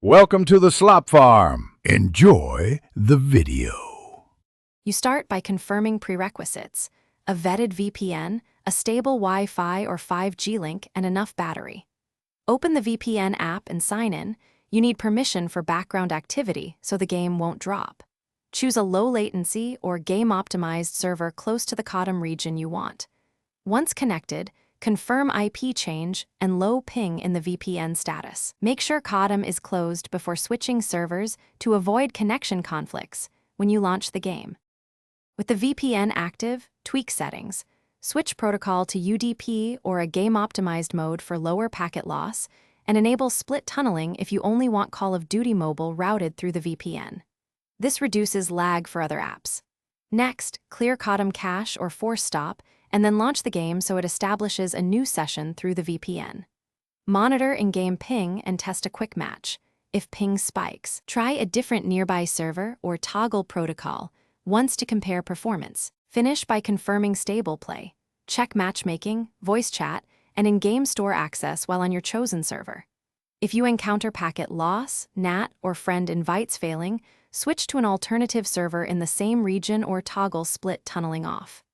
Welcome to the slop farm. Enjoy the video. You start by confirming prerequisites: a vetted VPN, a stable Wi-Fi or 5G link, and enough battery. Open the VPN app and sign in. You need permission for background activity so the game won't drop. Choose a low-latency or game-optimized server close to the Codm region you want. Once connected, confirm IP change and low ping in the VPN status. Make sure Codm is closed before switching servers to avoid connection conflicts when you launch the game. With the VPN active, tweak settings. Switch protocol to UDP or a game-optimized mode for lower packet loss, and enable split tunneling if you only want Call of Duty Mobile routed through the VPN. This reduces lag for other apps. Next, clear Codm cache or force stop, and then launch the game so it establishes a new session through the VPN. Monitor in-game ping and test a quick match. If ping spikes, try a different nearby server or toggle protocol once to compare performance. Finish by confirming stable play. Check matchmaking, voice chat, and in-game store access while on your chosen server. If you encounter packet loss, NAT, or friend invites failing, switch to an alternative server in the same region or toggle split tunneling off.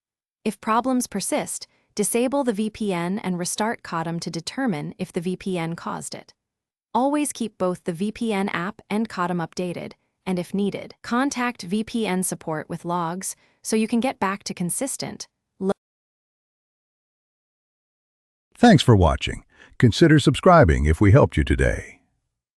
If problems persist, disable the VPN and restart Codm to determine if the VPN caused it. Always keep both the VPN app and Codm updated, and if needed, contact VPN support with logs so you can get back to consistent. Thanks for watching. Consider subscribing if we helped you today.